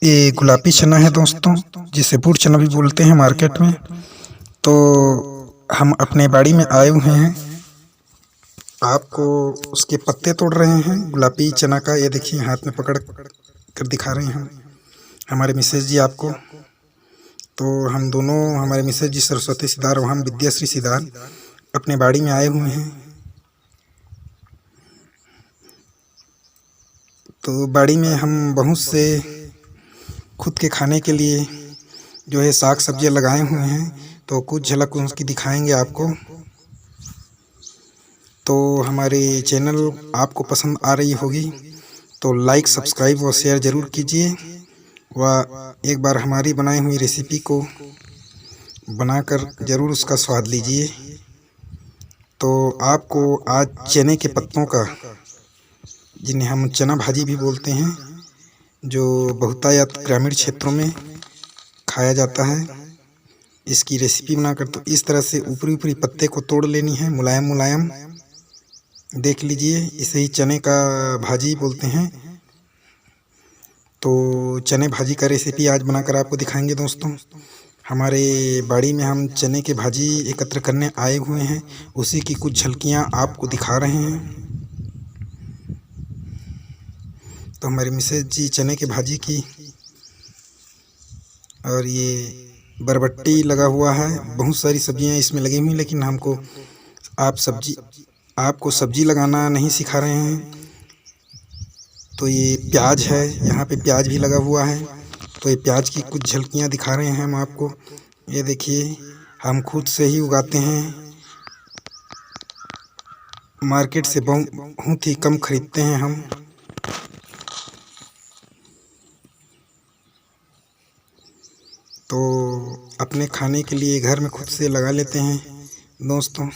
ये गुलाबी चना है दोस्तों, जिसे बूट चना भी बोलते हैं मार्केट में। तो हम अपने बाड़ी में आए हुए हैं, आपको उसके पत्ते तोड़ रहे हैं गुलाबी चना का। ये देखिए हाथ में पकड़ कर दिखा रहे हैं हम हमारे मिसेज जी आपको। तो हम दोनों, हमारे मिसेज जी सरस्वती सिदार और हम विद्याश्री सिदार, अपने बाड़ी में आए हुए हैं। तो बाड़ी में हम बहुत से खुद के खाने के लिए जो है साग सब्जियां लगाए हुए हैं, तो कुछ झलक उसकी दिखाएंगे आपको। तो हमारे चैनल आपको पसंद आ रही होगी तो लाइक, सब्सक्राइब और शेयर ज़रूर कीजिए, व एक बार हमारी बनाई हुई रेसिपी को बनाकर ज़रूर उसका स्वाद लीजिए। तो आपको आज चने के पत्तों का, जिन्हें हम चना भाजी भी बोलते हैं, जो बहुतायत ग्रामीण क्षेत्रों में खाया जाता है, इसकी रेसिपी बनाकर। तो इस तरह से ऊपरी ऊपरी पत्ते को तोड़ लेनी है, मुलायम मुलायम। देख लीजिए, इसे ही चने का भाजी बोलते हैं। तो चने भाजी का रेसिपी आज बनाकर आपको दिखाएंगे दोस्तों। हमारे बाड़ी में हम चने के भाजी एकत्र करने आए हुए हैं, उसी की कुछ झलकियां आपको दिखा रहे हैं। तो हमारी मिसेज जी चने के भाजी की, और ये बरबट्टी लगा हुआ है, बहुत सारी सब्जियां इसमें लगी हुई, लेकिन आपको सब्जी लगाना नहीं सिखा रहे हैं। तो ये प्याज है, यहाँ पे प्याज भी लगा हुआ है। तो ये प्याज की कुछ झलकियाँ दिखा रहे हैं हम आपको। ये देखिए, हम खुद से ही उगाते हैं, मार्केट से बहुत ही कम खरीदते हैं हम। तो अपने खाने के लिए घर में खुद से लगा लेते हैं दोस्तों।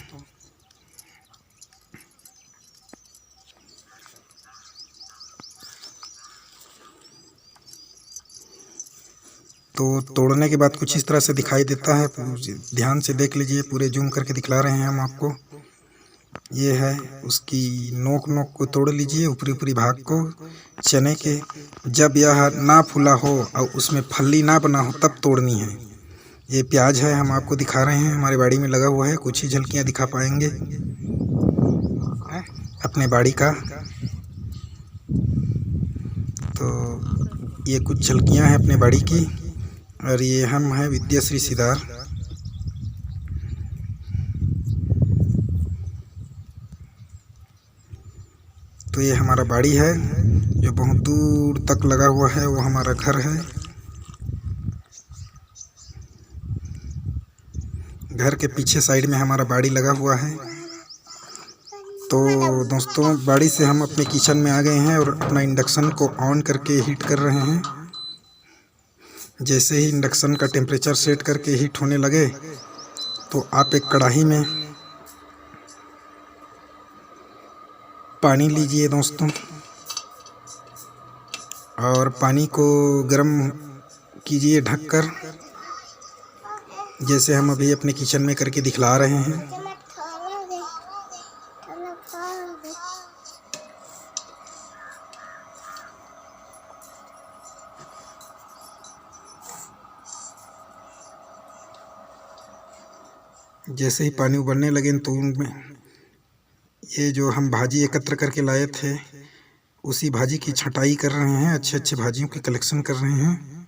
तो तोड़ने के बाद कुछ इस तरह से दिखाई देता है, ध्यान से देख लीजिए, पूरे जूम करके दिखला रहे हैं हम आपको। ये है उसकी नोक को तोड़ लीजिए, ऊपरी ऊपरी भाग को चने के। जब यह ना फूला हो और उसमें फल्ली ना बना हो तब तोड़नी है। ये प्याज है, हम आपको दिखा रहे हैं, हमारे बाड़ी में लगा हुआ है। कुछ ही झलकियाँ दिखा पाएंगे अपने बाड़ी का। तो ये कुछ झलकियाँ हैं अपने बाड़ी की, और ये हम हैं विद्याश्री सिदार। तो ये हमारा बाड़ी है, जो बहुत दूर तक लगा हुआ है, वो हमारा घर है। घर के पीछे साइड में हमारा बाड़ी लगा हुआ है। तो दोस्तों, बाड़ी से हम अपने किचन में आ गए हैं और अपना इंडक्शन को ऑन करके हीट कर रहे हैं। जैसे ही इंडक्शन का टेम्परेचर सेट करके हीट होने लगे, तो आप एक कढ़ाई में पानी लीजिए दोस्तों, और पानी को गर्म कीजिए ढककर, जैसे हम अभी अपने किचन में करके दिखला रहे हैं। जैसे ही पानी उबलने लगे, तो उनमें ये जो हम भाजी एकत्र करके लाए थे, उसी भाजी की छटाई कर रहे हैं, अच्छे अच्छे भाजियों की कलेक्शन कर रहे हैं।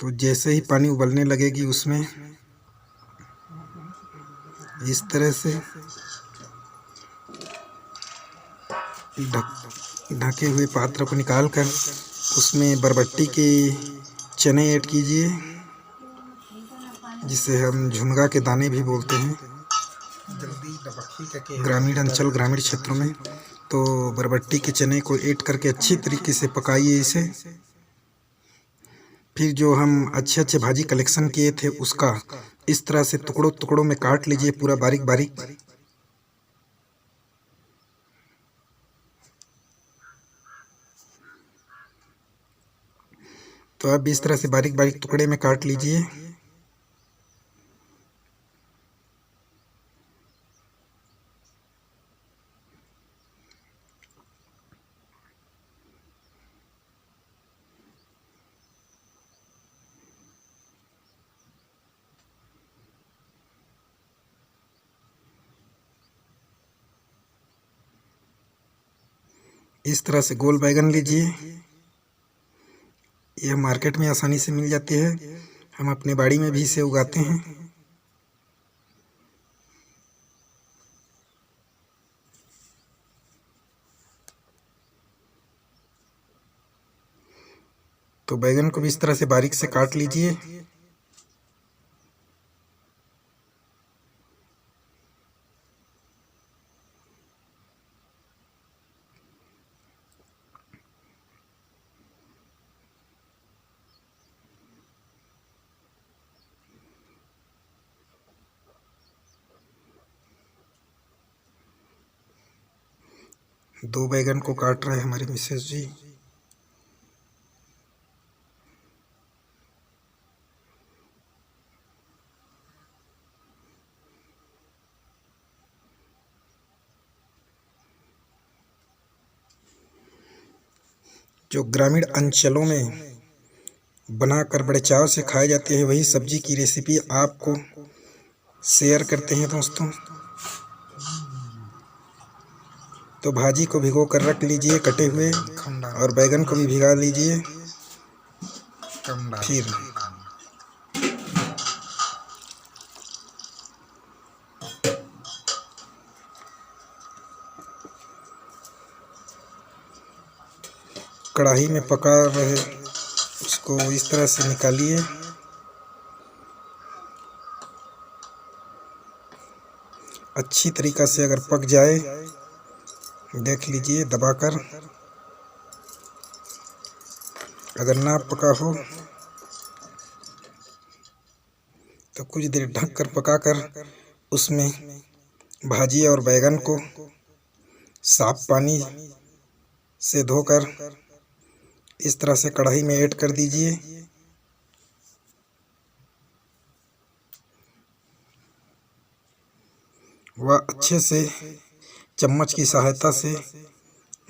तो जैसे ही पानी उबलने लगेगी, उसमें इस तरह से ढके हुए पात्र को निकालकर उसमें बरबट्टी के चने ऐड कीजिए, जिसे हम झुनगा के दाने भी बोलते हैं ग्रामीण अंचल, ग्रामीण क्षेत्रों में। तो बरबट्टी के चने को ऐड करके अच्छी तरीके से पकाइए इसे। फिर जो हम अच्छे अच्छे भाजी कलेक्शन किए थे, उसका इस तरह से टुकड़ों टुकड़ों में काट लीजिए, पूरा बारीक बारीक। तो अब इस तरह से बारीक बारीक टुकड़े में काट लीजिए। इस तरह से गोल बैगन लीजिए। यह मार्केट में आसानी से मिल जाती है, हम अपने बाड़ी में भी इसे उगाते हैं। तो बैगन को भी इस तरह से बारीक से काट लीजिए। दो बैगन को काट रहे हैं हमारे मिसेस जी। जो ग्रामीण अंचलों में बनाकर बड़े चाव से खाए जाते हैं, वही सब्जी की रेसिपी आपको शेयर करते हैं दोस्तों। तो भाजी को भिगो कर रख लीजिए कटे हुए, और बैगन को भी भिगा लीजिए। फिर कढ़ाई में पका रहे उसको इस तरह से निकालिए। अच्छी तरीक़ा से अगर पक जाए देख लीजिए दबाकर, अगर ना पका हो तो कुछ देर ढक कर पकाकर उसमें भाजी और बैगन को साफ पानी से धोकर इस तरह से कढ़ाई में ऐड कर दीजिए। वह अच्छे से चम्मच की सहायता से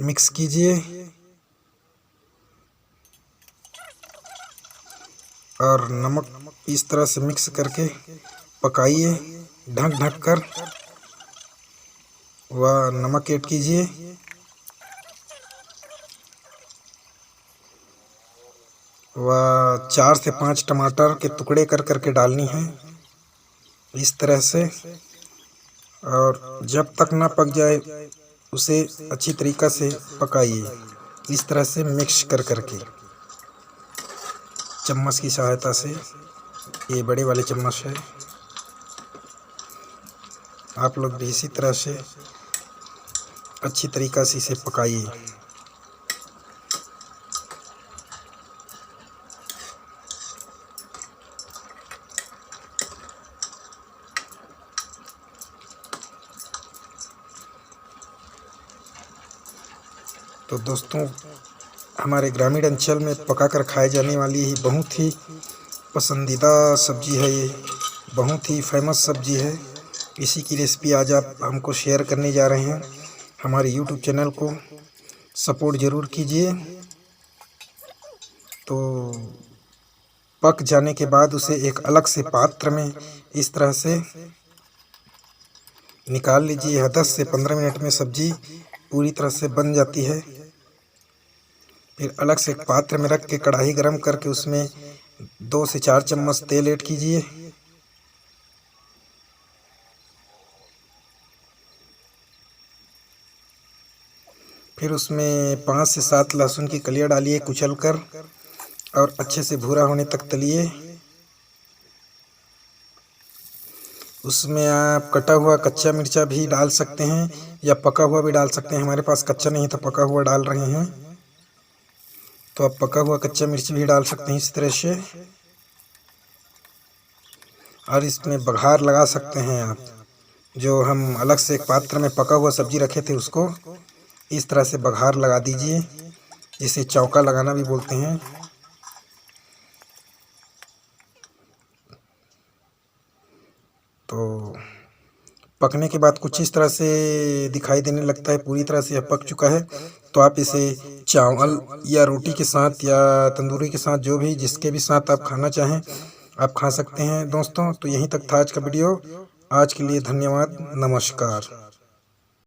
मिक्स कीजिए और नमक इस तरह से मिक्स करके पकाइए। ढक ढक कर वह नमक ऐड कीजिए। वह 4 से 5 टमाटर के टुकड़े कर करके डालनी है इस तरह से, और जब तक ना पक जाए उसे अच्छी तरीक़ा से पकाइए। इस तरह से मिक्स कर करके चम्मच की सहायता से, ये बड़े वाले चम्मच है, आप लोग भी इसी तरह से अच्छी तरीक़ा से इसे पकाइए। तो दोस्तों, हमारे ग्रामीण अंचल में पकाकर खाए जाने वाली ही बहुत ही पसंदीदा सब्जी है, ये बहुत ही फेमस सब्जी है। इसी की रेसिपी आज आप हमको शेयर करने जा रहे हैं। हमारे यूट्यूब चैनल को सपोर्ट ज़रूर कीजिए। तो पक जाने के बाद उसे एक अलग से पात्र में इस तरह से निकाल लीजिए। 10 से 15 मिनट में सब्जी पूरी तरह से बन जाती है। फिर अलग से एक पात्र में रख के कढ़ाई गरम करके उसमें 2 से 4 चम्मच तेल ऐड कीजिए। फिर उसमें 5 से 7 लहसुन की कलियां डालिए कुचल कर, और अच्छे से भूरा होने तक तलिए। उसमें आप कटा हुआ कच्चा मिर्चा भी डाल सकते हैं या पका हुआ भी डाल सकते हैं। हमारे पास कच्चा नहीं तो पका हुआ डाल रहे हैं, तो आप पका हुआ कच्चा मिर्च भी डाल सकते हैं इस तरह से। और इसमें बघार लगा सकते हैं आप, जो हम अलग से एक पात्र में पका हुआ सब्जी रखे थे उसको इस तरह से बघार लगा दीजिए, जिसे चौका लगाना भी बोलते हैं। तो पकने के बाद कुछ इस तरह से दिखाई देने लगता है, पूरी तरह से यह पक चुका है। तो आप इसे चावल या रोटी के साथ या तंदूरी के साथ, जो भी जिसके भी साथ आप खाना चाहें आप खा सकते हैं दोस्तों। तो यहीं तक था आज का वीडियो। आज के लिए धन्यवाद, नमस्कार।